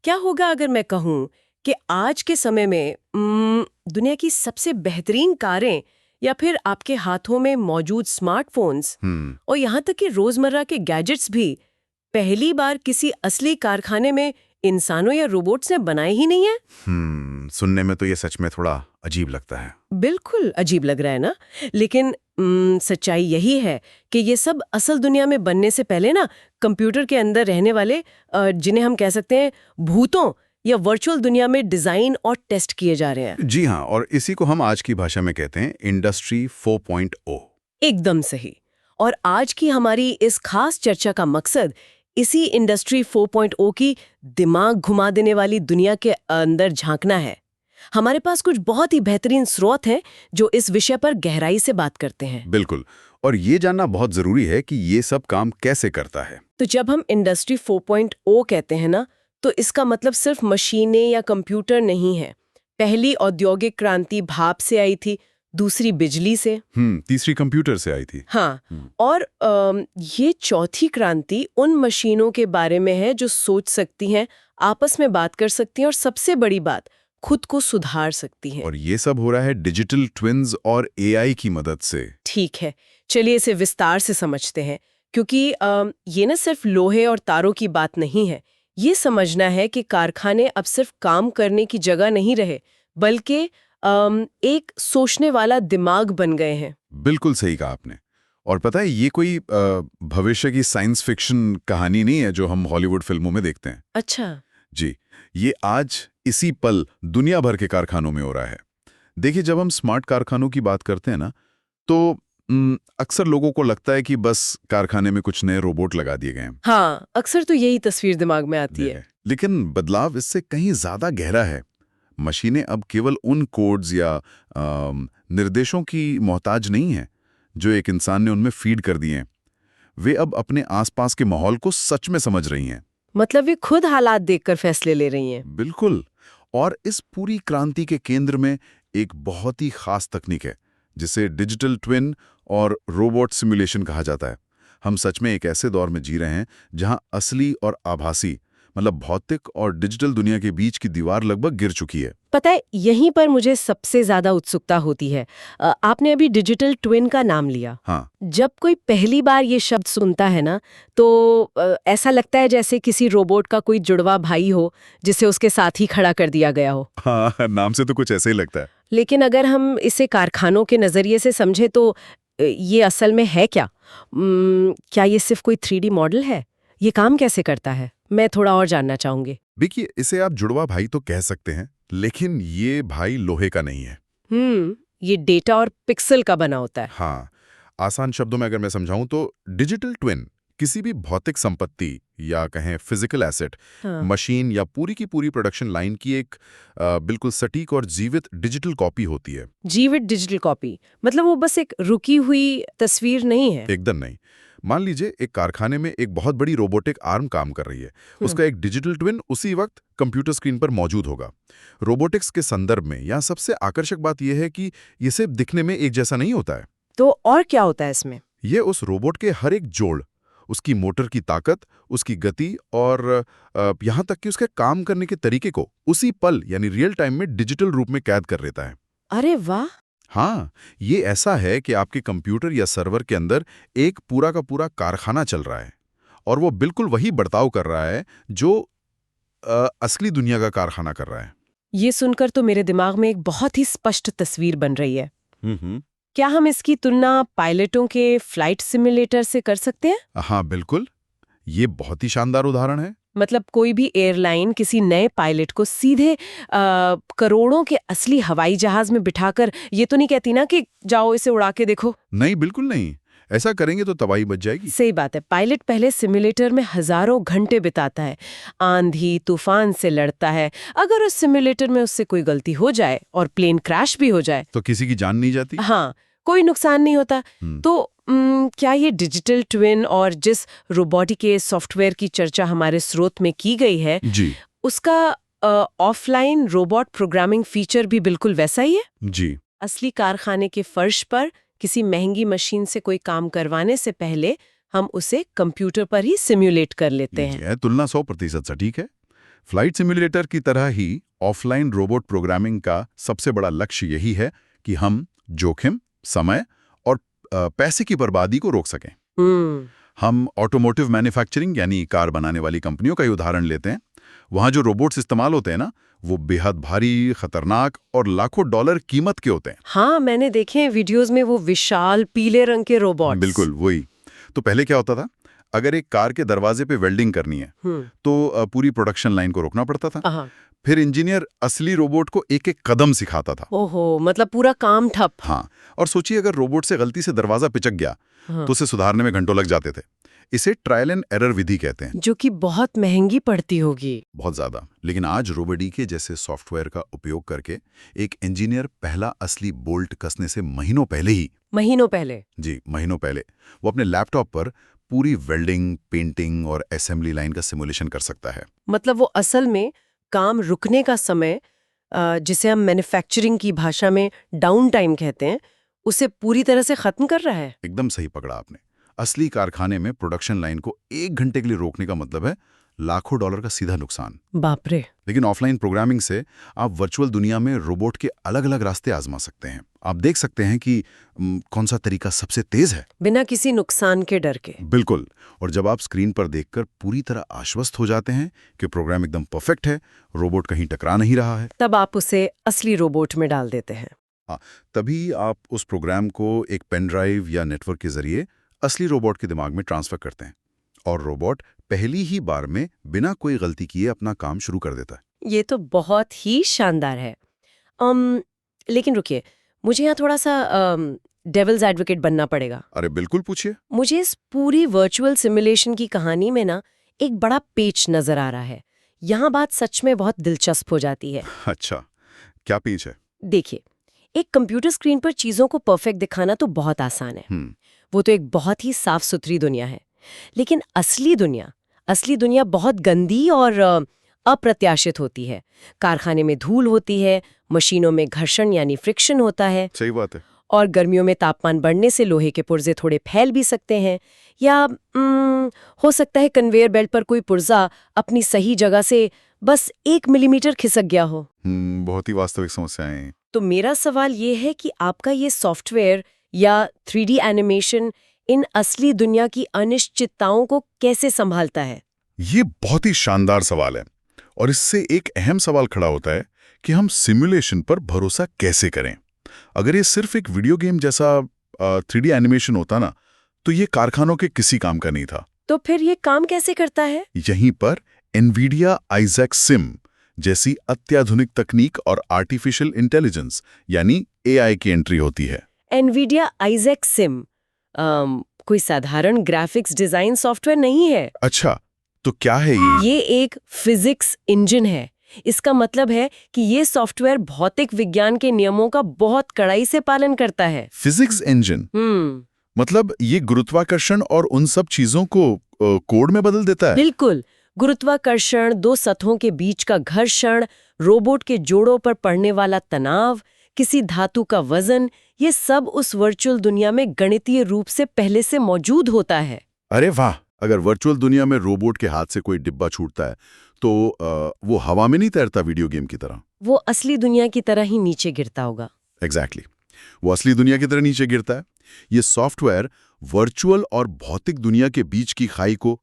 क्या होगा अगर मैं कहूँ कि आज के समय में दुनिया की सबसे बेहतरीन कारें या फिर आपके हाथों में मौजूद स्मार्टफोन्स और यहाँ तक कि रोजमर्रा के गैजेट्स भी पहली बार किसी असली कारखाने में इंसानों या रोबोट्स ने बनाए ही नहीं है। सुनने में तो ये सच में थोड़ा अजीब लगता है। बिल्कुल अजीब लग रहा है ना, लेकिन सच्चाई यही है कि ये सब असल दुनिया में बनने से पहले ना कंप्यूटर के अंदर रहने वाले जिन्हें हम कह सकते हैं भूतों या वर्चुअल दुनिया में डिजाइन और टेस्ट किए जा रहे हैं। जी हाँ, और इसी को हम आज की भाषा में कहते हैं इंडस्ट्री 4.0। एकदम सही। और आज की हमारी इस खास चर्चा का मकसद इसी इंडस्ट्री 4.0 की दिमाग घुमा देने वाली दुनिया के अंदर झांकना है। हमारे पास कुछ बहुत ही बेहतरीन स्रोत हैं जो इस विषय पर गहराई से बात करते हैं। बिल्कुल, और ये जानना बहुत जरूरी है कि ये सब काम कैसे करता है। तो जब हम इंडस्ट्री 4.0 कहते हैं ना, तो इसका मतलब सिर्फ मशीनें या कंप्यूटर नहीं है। पहली औद्योगिक क्रांति भाप से आई थी, दूसरी बिजली से, तीसरी कंप्यूटर से आई थी। हाँ, और ये चौथी क्रांति उन मशीनों के बारे में है जो सोच सकती हैं, आपस में बात कर सकती हैं और सबसे बड़ी बात, खुद को सुधार सकती हैं। और ये सब हो रहा है डिजिटल ट्विन्स और एआई की मदद से। ठीक है, चलिए इसे विस्तार से समझते हैं, क्योंकि ये न सिर्फ लोहे और तारों की बात नहीं है। ये समझना है कि कारखाने अब सिर्फ काम करने की जगह नहीं रहे, बल्कि एक सोचने वाला दिमाग बन गए हैं। बिल्कुल सही कहा आपने। और पता है, ये कोई भविष्य की साइंस फिक्शन कहानी नहीं है जो हम हॉलीवुड फिल्मों में देखते हैं। अच्छा जी, ये आज इसी पल दुनिया भर के कारखानों में हो रहा है। देखिए, जब हम स्मार्ट कारखानों की बात करते हैं ना, तो अक्सर लोगों को लगता है कि बस कारखाने में कुछ नए रोबोट लगा दिए गए हैं। हाँ, अक्सर तो यही तस्वीर दिमाग में आती है। लेकिन बदलाव इससे कहीं ज्यादा गहरा है। मशीनें अब केवल उन कोड्स या निर्देशों की मोहताज नहीं हैं जो एक इंसान ने उनमें फीड कर दिए हैं। वे अब अपने आसपास के माहौल को सच में समझ रही हैं। मतलब वे खुद हालात देखकर फैसले ले रही हैं। बिल्कुल। और इस पूरी क्रांति के केंद्र में एक बहुत ही खास तकनीक है जिसे डिजिटल ट्विन और रोबोट सिमुलेशन कहा जाता है। हम सच में एक ऐसे दौर में जी रहे हैं जहां असली और आभासी, मतलब भौतिक और डिजिटल दुनिया के बीच की दीवार लगभग गिर चुकी है। पता है, यहीं पर मुझे सबसे ज्यादा उत्सुकता होती है। आपने अभी डिजिटल ट्विन का नाम लिया। हाँ। जब कोई पहली बार ये शब्द सुनता है ना, तो ऐसा लगता है जैसे किसी रोबोट का कोई जुड़वा भाई हो जिसे उसके साथ ही खड़ा कर दिया गया हो। हाँ, नाम से तो कुछ ऐसे ही लगता है। लेकिन अगर हम इसे कारखानों के नजरिए से समझे तो ये असल में है क्या? क्या ये सिर्फ कोई 3D मॉडल है? ये काम कैसे करता है? मैं थोड़ा और जानना चाहूंगी। देखिए, इसे आप जुड़वा भाई तो कह सकते हैं, लेकिन ये भाई लोहे का नहीं है। ये डेटा और पिक्सल का बना होता है। हाँ, आसान शब्दों में अगर मैं समझाऊं तो डिजिटल ट्विन किसी भी भौतिक संपत्ति या कहें फिजिकल एसेट, मशीन या पूरी की पूरी प्रोडक्शन लाइन की एक बिल्कुल सटीक और जीवित डिजिटल कॉपी होती है। जीवित डिजिटल कॉपी मतलब वो बस एक रुकी हुई तस्वीर नहीं है? एकदम नहीं। मान लीजिए एक कारखाने में एक बहुत बड़ी रोबोटिक आर्म काम कर रही है। उसका एक डिजिटल ट्विन उसी वक्त कंप्यूटर स्क्रीन पर मौजूद होगा। रोबोटिक्स के संदर्भ में यहाँ सबसे आकर्षक बात यह है कि ये सिर्फ दिखने में एक जैसा नहीं होता है। तो और क्या होता है इसमें? ये उस रोबोट के हर एक जोड़, उसकी मोटर की ताकत, उसकी गति और यहाँ तक कि उसके काम करने के तरीके को उसी पल यानी रियल टाइम में डिजिटल रूप में कैद कर लेता है। अरे वाह! हाँ, ये ऐसा है कि आपके कंप्यूटर या सर्वर के अंदर एक पूरा का पूरा कारखाना चल रहा है और वो बिल्कुल वही बर्ताव कर रहा है जो असली दुनिया का कारखाना कर रहा है। ये सुनकर तो मेरे दिमाग में एक बहुत ही स्पष्ट तस्वीर बन रही है। क्या हम इसकी तुलना पायलटों के फ्लाइट सिमुलेटर से कर सकते हैं? हाँ, बिल्कुल। ये बहुत ही शानदार उदाहरण है। मतलब कोई भी एयरलाइन किसी नए पायलट को सीधे करोड़ों के असली हवाई जहाज में बिठाकर ये तो नहीं कहती ना कि जाओ इसे उड़ा के देखो। नहीं, बिल्कुल नहीं। ऐसा करेंगे तो तबाही बच जाएगी। सही बात है। पायलट पहले सिमुलेटर में हजारों घंटे बिताता है, आंधी तूफान से लड़ता है। अगर उस सिमुलेटर में उससे कोई गलती हो जाए और प्लेन क्रैश भी हो जाए तो किसी की जान नहीं जाती। हाँ, कोई नुकसान नहीं होता। तो क्या ये डिजिटल ट्विन और जिस रोबोटिक के सॉफ्टवेयर की चर्चा हमारे स्रोत में की गई है जी, उसका ऑफलाइन रोबोट प्रोग्रामिंग फीचर भी बिल्कुल वैसा ही है? जी। असली कारखाने के फर्श पर किसी महंगी मशीन से कोई काम करवाने से पहले हम उसे कंप्यूटर पर ही सिम्युलेट कर लेते हैं। तुलना 100% सटीक है। फ्लाइट सिम्युलेटर की तरह ही ऑफलाइन रोबोट प्रोग्रामिंग का सबसे बड़ा लक्ष्य यही है कि हम जोखिम, समय और पैसे की बर्बादी को रोक सकें। हम ऑटोमोटिव मैन्युफैक्चरिंग यानी कार बनाने वाली कंपनियों का ही उदाहरण लेते हैं। वहां जो रोबोट्स इस्तेमाल होते हैं ना, वो बेहद भारी, खतरनाक और लाखों डॉलर कीमत के होते हैं। हाँ, मैंने देखे हैं वीडियोस में वो विशाल पीले रंग के रोबोट्स। बिल्कुल वही। तो पहले क्या होता था, अगर एक कार के दरवाजे पे वेल्डिंग करनी है तो पूरी प्रोडक्शन लाइन को रोकना पड़ता था। फिर इंजीनियर असली रोबोट को एक एक कदम सिखाता था। ओहो, मतलब पूरा काम ठप। हाँ, और सोचिए अगर रोबोट से गलती से दरवाजा पिचक गया तो उसे सुधारने में घंटों लग जाते थे। इसे ट्रायल एंड एरर विधि कहते हैं, जो कि बहुत महंगी पड़ती होगी। बहुत ज्यादा। लेकिन आज रोबोडीके जैसे सॉफ्टवेयर का उपयोग करके एक इंजीनियर पहला असली बोल्ट कसने से महीनों पहले वो अपने लैपटॉप पर पूरी वेल्डिंग, पेंटिंग और असेंबली लाइन का सिमुलेशन कर सकता है। मतलब वो असल में काम रुकने का समय, जिसे हम मैन्युफैक्चरिंग की भाषा में डाउन टाइम कहते हैं, उसे पूरी तरह से खत्म कर रहा है। एकदम सही पकड़ा आपने। असली कारखाने में प्रोडक्शन लाइन को 1 घंटे के लिए रोकने का मतलब है लाखों डॉलर का सीधा नुकसान। बाप रे। लेकिन ऑफलाइन प्रोग्रामिंग से आप वर्चुअल दुनिया में रोबोट के अलग अलग रास्ते आजमा सकते हैं। आप देख सकते हैं कि कौन सा तरीका सबसे तेज है, बिना किसी नुकसान के डर के। बिल्कुल। और जब आप स्क्रीन पर देखकर पूरी तरह आश्वस्त हो जाते हैं कि प्रोग्राम एकदम परफेक्ट है, रोबोट कहीं टकरा नहीं रहा है, तब आप उसे असली रोबोट में डाल देते हैं। हाँ, तभी आप उस प्रोग्राम को एक पेन ड्राइव या नेटवर्क के जरिए असली रोबोट के दिमाग में ट्रांसफर करते हैं और रोबोट पहली ही बार में बिना कोई गलती किए अपना काम शुरू कर देता है। ये तो बहुत ही शानदार है। लेकिन रुकिए, मुझे यहाँ थोड़ा सा डेविल्स एडवोकेट बनना पड़ेगा। अरे बिल्कुल, पूछिए। मुझे इस पूरी वर्चुअल सिमुलेशन की कहानी में ना एक बड़ा पेच नजर आ रहा है। यहाँ बात सच में बहुत दिलचस्प हो जाती है। अच्छा, क्या पेच है? देखिए, एक कंप्यूटर स्क्रीन पर चीजों को परफेक्ट दिखाना तो बहुत आसान है। वो तो एक बहुत ही साफ सुथरी दुनिया है। लेकिन असली दुनिया बहुत गंदी और अप्रत्याशित होती है। कारखाने में धूल होती है, मशीनों में घर्षण यानी फ्रिक्शन होता है। सही बात है। और गर्मियों में तापमान बढ़ने से लोहे के पुर्जे थोड़े फैल भी सकते हैं, या हो सकता है कन्वेयर बेल्ट पर कोई पुर्जा अपनी सही जगह से बस 1 मिलीमीटर खिसक गया हो। बहुत ही वास्तविक समस्याएं हैं। तो मेरा सवाल ये है कि आपका ये सॉफ्टवेयर या 3D एनिमेशन इन असली दुनिया की अनिश्चितताओं को कैसे संभालता है? ये बहुत ही शानदार सवाल है और इससे एक अहम सवाल खड़ा होता है कि हम सिमुलेशन पर भरोसा कैसे करें। अगर ये सिर्फ एक वीडियो गेम जैसा 3D एनिमेशन होता ना, तो ये कारखानों के किसी काम का नहीं था। तो फिर ये काम कैसे करता है? यहीं पर एनवीडिया आइजैक सिम जैसी अत्याधुनिक तकनीक और आर्टिफिशियल इंटेलिजेंस यानी AI की एंट्री होती है। एनवीडिया आइजैक सिम कोई साधारण ग्राफिक्स डिजाइन सॉफ्टवेयर नहीं है। अच्छा, तो क्या है ये? ये एक फिजिक्स इंजन है। इसका मतलब है कि ये सॉफ्टवेयर भौतिक विज्ञान के नियमों का बहुत कड़ाई से पालन करता है। Physics engine? मतलब ये गुरुत्वाकर्षण और उन सब चीजों को कोड में बदल देता है? बिल्कुल। गुरुत्वाकर्षण, 2 सतहों के बीच का घर्षण, रोबोट के जोड़ों पर पड़ने वाला तनाव, किसी धातु का वजन, ये सब उस वर्चुअल दुनिया में गणितीय रूप से पहले से मौजूद होता है। अरे वाह! अगर वर्चुअल दुनिया में रोबोट के हाथ से कोई डिब्बा छूटता है तो वो हवा में नहीं तैरता वीडियो गेम की तरह। वो असली दुनिया की तरह ही नीचे गिरता होगा। एग्जैक्टली, वो असली दुनिया की तरह नीचे गिरता है। ये सॉफ्टवेयर वर्चुअल और भौतिक दुनिया के बीच की खाई को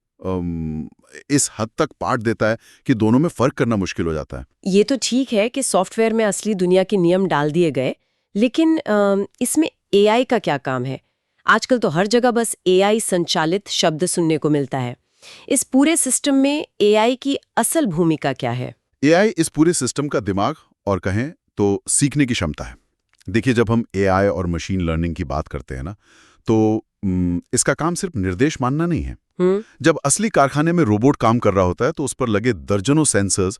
इस हद तक पाट देता है कि दोनों में फर्क करना मुश्किल हो जाता है। ये तो ठीक है कि सॉफ्टवेयर में असली दुनिया के नियम डाल दिए गए, लेकिन इसमें AI का क्या काम है? आजकल तो हर जगह बस AI संचालित शब्द सुनने को मिलता है। इस पूरे सिस्टम में AI की असल भूमिका क्या है? AI इस पूरे सिस्टम का दिमाग और कहें तो सीखने की क्षमता है। देखिए, जब हम AI और मशीन लर्निंग की बात करते हैं ना, तो इसका काम सिर्फ निर्देश मानना नहीं है। जब असली कारखाने में रोबोट काम कर रहा होता है तो उस पर लगे दर्जनों सेंसर्स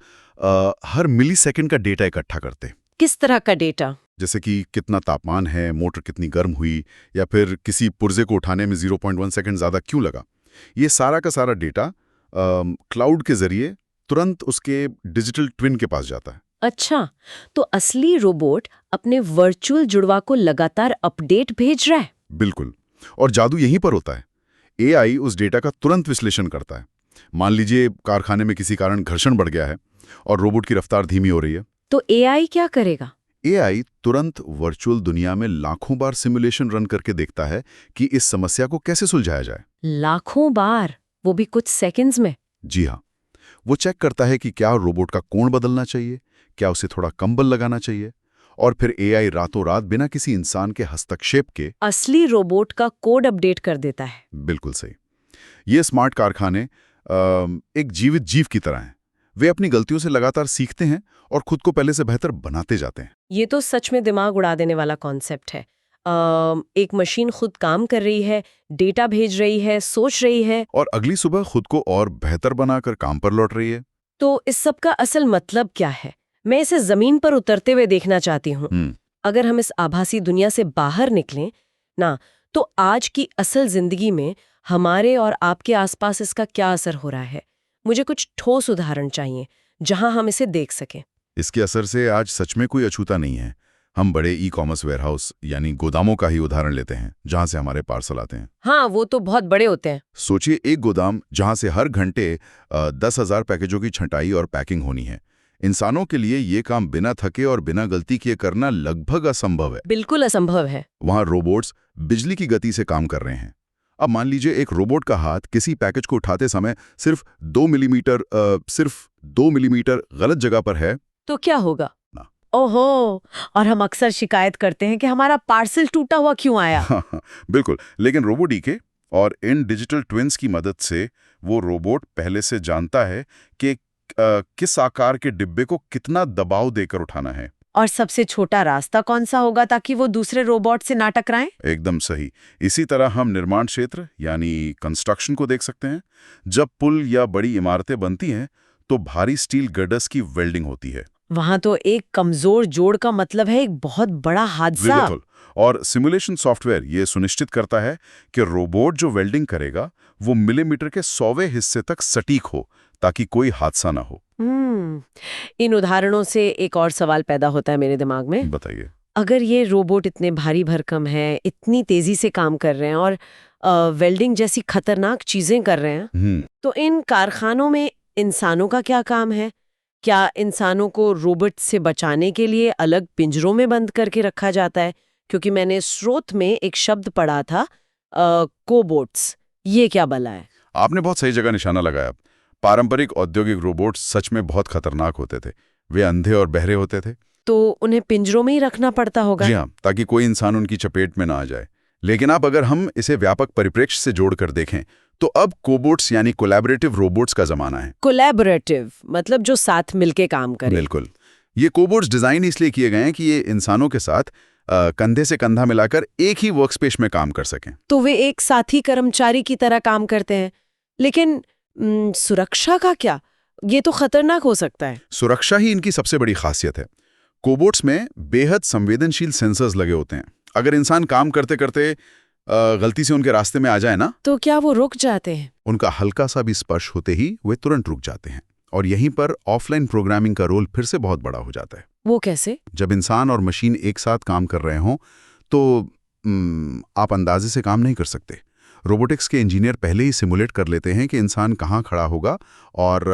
हर मिलीसेकंड का डेटा इकट्ठा करते हैं। किस तरह का डेटा? जैसे कि कितना तापमान है, मोटर कितनी गर्म हुई, या फिर किसी पुर्जे को उठाने में 0.1 सेकंड ज्यादा क्यों लगा। ये सारा का सारा डेटा क्लाउड के जरिए तुरंत उसके डिजिटल ट्विन के पास जाता है। अच्छा, तो असली रोबोट अपने वर्चुअल जुड़वा को लगातार अपडेट भेज रहा है? बिल्कुल, और जादू यहीं पर होता है। AI उस डेटा का तुरंत विश्लेषण करता है। मान लीजिए कारखाने में किसी कारण घर्षण बढ़ गया है और रोबोट की रफ्तार धीमी हो रही है। तो एआई क्या करेगा? एआई तुरंत वर्चुअल दुनिया में लाखों बार सिमुलेशन रन करके देखता है कि इस समस्या को कैसे सुलझाया जाए। लाखों बार? वो भी कुछ सेकंड्स में? जी हाँ, वो चेक करता है कि क्या रोबोट का कोण बदलना चाहिए, क्या उसे थोड़ा कम बल लगाना चाहिए, और फिर एआई रातों रात बिना किसी इंसान के हस्तक्षेप के असली रोबोट का कोड अपडेट कर देता है। बिल्कुल सही। ये स्मार्ट कारखाने एक जीवित जीव की तरह हैं। वे अपनी गलतियों से लगातार सीखते हैं और खुद को पहले से बेहतर बनाते जाते हैं। ये तो सच में दिमाग उड़ा देने वाला कॉन्सेप्ट है। एक मशीन खुद काम कर रही है, डेटा भेज रही है, सोच रही है, और अगली सुबह खुद को और बेहतर बनाकर काम पर लौट रही है। तो इस सब का असल मतलब क्या है? मैं इसे जमीन पर उतरते हुए देखना चाहती हूँ। अगर हम इस आभासी दुनिया से बाहर निकलें ना, तो आज की असल जिंदगी में हमारे और आपके आसपास इसका क्या असर हो रहा है? मुझे कुछ ठोस उदाहरण चाहिए जहां हम इसे देख सकें। इसके असर से आज सच में कोई अछूता नहीं है। हम बड़े ई कॉमर्स वेयरहाउस यानी गोदामों का ही उदाहरण लेते हैं, जहां से हमारे पार्सल आते हैं। हाँ, वो तो बहुत बड़े होते हैं। सोचिए एक गोदाम जहां से हर घंटे 10,000 पैकेजों की छंटाई और पैकिंग होनी है। इंसानों के लिए ये काम बिना थके और बिना गलती किए करना लगभग असंभव है। बिल्कुल असंभव है। वहां रोबोट्स बिजली की गति से काम कर रहे हैं। अब मान लीजिए एक रोबोट का हाथ किसी पैकेज को उठाते समय सिर्फ 2 मिलीमीटर गलत जगह पर है, तो क्या होगा? ना। ओहो, और हम अक्सर शिकायत करते हैं कि हमारा पार्सल टूटा हुआ क्यों आया। बिल्कुल, लेकिन रोबोडीके और इन डिजिटल ट्विन्स की मदद से वो रोबोट पहले से जानता है कि किस आकार के डिब्बे को कितना दबाव देकर उठाना है। और सबसे छोटा रास्ता कौन सा होगा ताकि वो दूसरे रोबोट से ना टकराएं? एकदम सही। इसी तरह हम निर्माण क्षेत्र यानी कंस्ट्रक्शन को देख सकते हैं। जब पुल या बड़ी इमारतें बनती हैं तो भारी स्टील गर्डर्स की वेल्डिंग होती है। वहां तो एक कमजोर जोड़ का मतलब है एक बहुत बड़ा हादसा। बिल्कुल। और सिमुलेशन सॉफ्टवेयर ये सुनिश्चित करता है कि रोबोट जो वेल्डिंग करेगा वो मिलीमीटर के 100वें हिस्से तक सटीक हो, ताकि कोई हादसा ना हो। इन उदाहरणों से एक और सवाल पैदा होता है मेरे दिमाग में। बताइए। अगर ये रोबोट इतने भारी भरकम हैं, इतनी तेजी से काम कर रहे हैं और वेल्डिंग जैसी खतरनाक चीजें कर रहे हैं, तो इन कारखानों में इंसानों का क्या काम है? क्या इंसानों को रोबोट से बचाने के लिए अलग पिंजरों में बंद करके रखा जाता है? क्योंकि मैंने स्रोत में एक शब्द पढ़ा था, कोबोट्स। ये क्या भला है? आपने बहुत सही जगह निशाना लगाया। पारंपरिक औद्योगिक रोबोट सच में बहुत खतरनाक होते थे। वे अंधे और बहरे होते थे, तो उन्हें पिंजरों में ही रखना पड़ता होगा। जी हाँ, ताकि कोई इंसान उनकी चपेट में ना आ जाए। लेकिन अब अगर हम इसे व्यापक परिप्रेक्ष्य से जोड़कर देखें तो अब कोबोट्स यानी कोलैबोरेटिव रोबोट्स का जमाना है। कोलैबोरेटिव मतलब जो साथ मिलके काम करे। बिल्कुल। ये कोबोट्स डिजाइन इसलिए किए गए हैं कि ये इंसानों के साथ कंधे से कंधा मिलाकर एक ही वर्कस्पेस में काम कर सकें। तो वे एक साथी कर्मचारी की तरह काम करते हैं। लेकिन सुरक्षा का क्या? ये तो खतरनाक हो सकता है। सुरक्षा ही इनकी सबसे बड़ी खासियत है। कोबोट्स में बेहद संवेदनशील सेंसर्स लगे होते हैं। अगर इंसान काम करते करते गलती से उनके रास्ते में आ जाए ना, तो क्या वो रुक जाते हैं? उनका हल्का सा भी स्पर्श होते ही वे तुरंत रुक जाते हैं। और यहीं पर ऑफलाइन प्रोग्रामिंग का रोल फिर से बहुत बड़ा हो जाता है। वो कैसे? जब इंसान और मशीन एक साथ काम कर रहे हों तो आप अंदाजे से काम नहीं कर सकते। रोबोटिक्स के इंजीनियर पहले ही सिमुलेट कर लेते हैं कि इंसान कहाँ खड़ा होगा और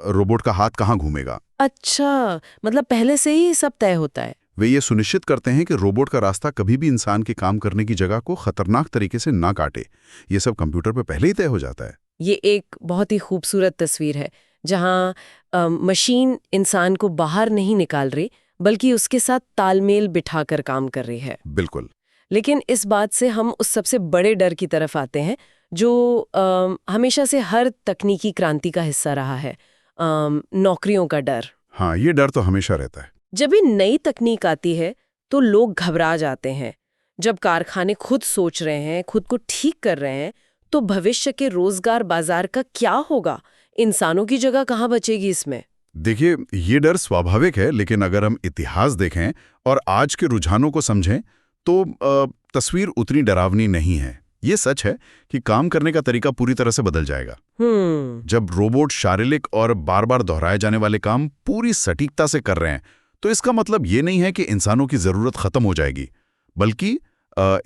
रोबोट का हाथ कहाँ घूमेगा। अच्छा, मतलब पहले से ही सब तय होता है। वे ये सुनिश्चित करते हैं कि रोबोट का रास्ता कभी भी इंसान के काम करने की जगह को खतरनाक तरीके से ना काटे। ये सब कंप्यूटर पे पहले ही तय हो जाता है। ये एक बहुत ही खूबसूरत तस्वीर है जहां मशीन इंसान को बाहर नहीं निकाल रही बल्कि उसके साथ तालमेल बिठाकर काम कर रही है। बिल्कुल। लेकिन इस बात से हम उस सबसे बड़े डर की तरफ आते हैं जो हमेशा से हर तकनीकी क्रांति का हिस्सा रहा है, नौकरियों का डर। हाँ, ये डर तो हमेशा रहता है। जब भी नई तकनीक आती है तो लोग घबरा जाते हैं। जब कारखाने खुद सोच रहे हैं, खुद को ठीक कर रहे हैं, तो भविष्य के रोजगार बाजार का क्या होगा? इंसानों की जगह कहाँ बचेगी इसमें? देखिए, ये डर स्वाभाविक है, लेकिन अगर हम इतिहास देखें और आज के रुझानों को समझें तो तस्वीर उतनी डरावनी नहीं है। ये सच है कि काम करने का तरीका पूरी तरह से बदल जाएगा। जब रोबोट शारीरिक और बार बार दोहराए जाने वाले काम पूरी सटीकता से कर रहे हैं तो इसका मतलब ये नहीं है कि इंसानों की जरूरत खत्म हो जाएगी, बल्कि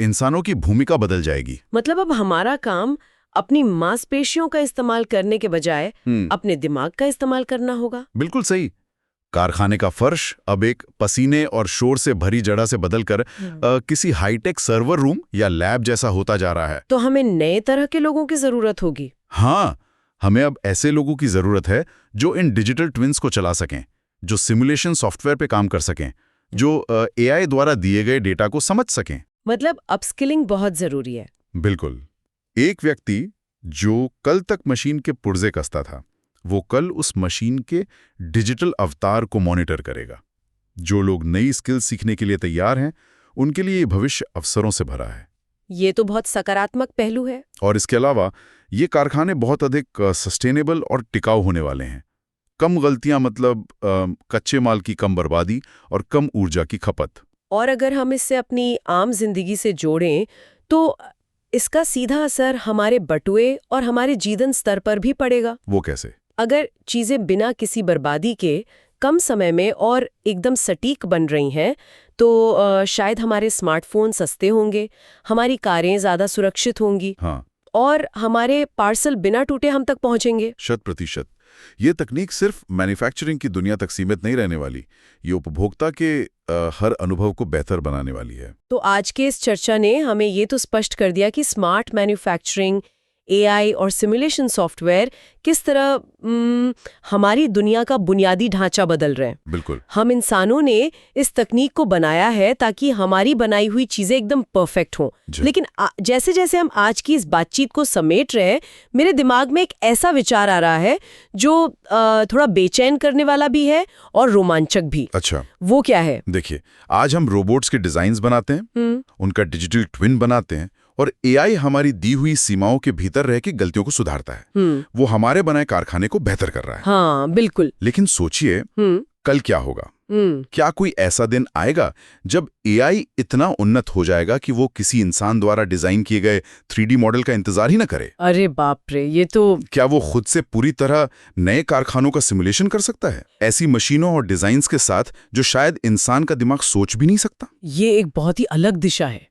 इंसानों की भूमिका बदल जाएगी। मतलब अब हमारा काम अपनी मांसपेशियों का इस्तेमाल करने के बजाय अपने दिमाग का इस्तेमाल करना होगा। बिल्कुल सही। कारखाने का फर्श अब एक पसीने और शोर से भरी जगह से बदलकर किसी हाईटेक सर्वर रूम या लैब जैसा होता जा रहा है। तो हमें नए तरह के लोगों की जरूरत होगी। हाँ, हमें अब ऐसे लोगों की जरूरत है जो इन डिजिटल ट्विन्स को चला सकें, जो सिमुलेशन सॉफ्टवेयर पे काम कर सकें, जो एआई द्वारा दिए गए डेटा को समझ सकें। मतलब अपस्किलिंग बहुत जरूरी है। बिल्कुल। एक व्यक्ति जो कल तक मशीन के पुर्जे कसता था, वो कल उस मशीन के डिजिटल अवतार को मॉनिटर करेगा। जो लोग नई स्किल सीखने के लिए तैयार हैं, उनके लिए ये भविष्य अवसरों से भरा है। ये तो बहुत सकारात्मक पहलू है। और इसके अलावा ये कारखाने बहुत अधिक सस्टेनेबल और टिकाऊ होने वाले हैं। कम गलतियां, मतलब कच्चे माल की कम बर्बादी और कम ऊर्जा की खपत। और अगर हम इससे अपनी आम जिंदगी से जोड़ें तो इसका सीधा असर हमारे बटुए और हमारे जीवन स्तर पर भी पड़ेगा। वो कैसे? अगर चीजें बिना किसी बर्बादी के कम समय में और एकदम सटीक बन रही हैं तो शायद हमारे स्मार्टफोन सस्ते होंगे, हमारी कारें ज्यादा सुरक्षित होंगी। हाँ। और हमारे पार्सल बिना टूटे हम तक पहुंचेंगे। 100%। ये तकनीक सिर्फ मैन्युफैक्चरिंग की दुनिया तक सीमित नहीं रहने वाली, ये उपभोक्ता के हर अनुभव को बेहतर बनाने वाली है। तो आज के इस चर्चा ने हमें ये तो स्पष्ट कर दिया कि स्मार्ट मैन्युफैक्चरिंग, एआई और सिमुलेशन सॉफ्टवेयर किस तरह हमारी दुनिया का बुनियादी ढांचा बदल रहे हैं। बिल्कुल। हम इंसानों ने इस तकनीक को बनाया है ताकि हमारी बनाई हुई चीजें एकदम परफेक्ट हों। लेकिन जैसे जैसे हम आज की इस बातचीत को समेट रहे हैं, मेरे दिमाग में एक ऐसा विचार आ रहा है जो थोड़ा बेचैन करने वाला भी है और रोमांचक भी। अच्छा, वो क्या है? देखिए, आज हम रोबोट्स के डिजाइन्स बनाते हैं, उनका डिजिटल ट्विन बनाते हैं, और एआई हमारी दी हुई सीमाओं के भीतर रह के गलतियों को सुधारता है। वो हमारे बनाए कारखाने को बेहतर कर रहा है। हाँ, बिल्कुल। लेकिन सोचिए, कल क्या होगा? क्या कोई ऐसा दिन आएगा जब एआई इतना उन्नत हो जाएगा कि वो किसी इंसान द्वारा डिजाइन किए गए 3D मॉडल का इंतजार ही ना करे? अरे बाप रे, ये तो... क्या वो खुद से पूरी तरह नए कारखानों का सिमुलेशन कर सकता है, ऐसी मशीनों और डिजाइन्स के साथ जो शायद इंसान का दिमाग सोच भी नहीं सकता? ये एक बहुत ही अलग दिशा है।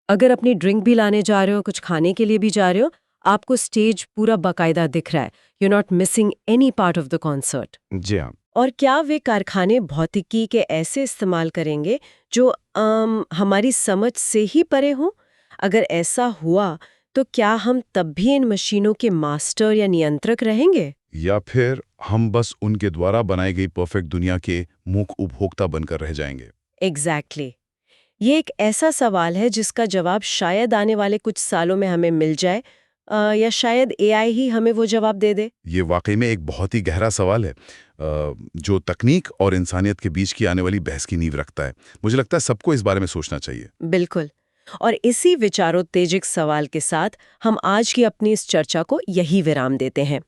अगर अपनी ड्रिंक भी लाने जा रहे हो, कुछ खाने के लिए भी जा रहे हो, आपको स्टेज पूरा बाकायदा दिख रहा है। You not missing any part of the concert. जी हाँ। और क्या वे कारखाने भौतिकी के ऐसे इस्तेमाल करेंगे जो हमारी समझ से ही परे हों? अगर ऐसा हुआ तो क्या हम तब भी इन मशीनों के मास्टर या नियंत्रक रहेंगे? या फिर हम बस उनके द्वारा बनाई गई परफेक्ट दुनिया के मूक उपभोक्ता बनकर रह जाएंगे? एग्जैक्टली। ये एक ऐसा सवाल है जिसका जवाब शायद आने वाले कुछ सालों में हमें मिल जाए, या शायद एआई ही हमें वो जवाब दे दे। ये वाकई में एक बहुत ही गहरा सवाल है, जो तकनीक और इंसानियत के बीच की आने वाली बहस की नींव रखता है। मुझे लगता है सबको इस बारे में सोचना चाहिए। बिल्कुल। और इसी विचारोत्तेजक सवाल के साथ हम आज की अपनी इस चर्चा को यही विराम देते हैं।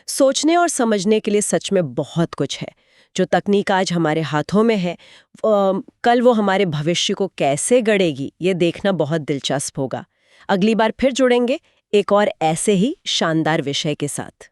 सोचने और समझने के लिए सच में बहुत कुछ है। जो तकनीक आज हमारे हाथों में है, कल वो हमारे भविष्य को कैसे गढ़ेगी, ये देखना बहुत दिलचस्प होगा। अगली बार फिर जुड़ेंगे एक और ऐसे ही शानदार विषय के साथ।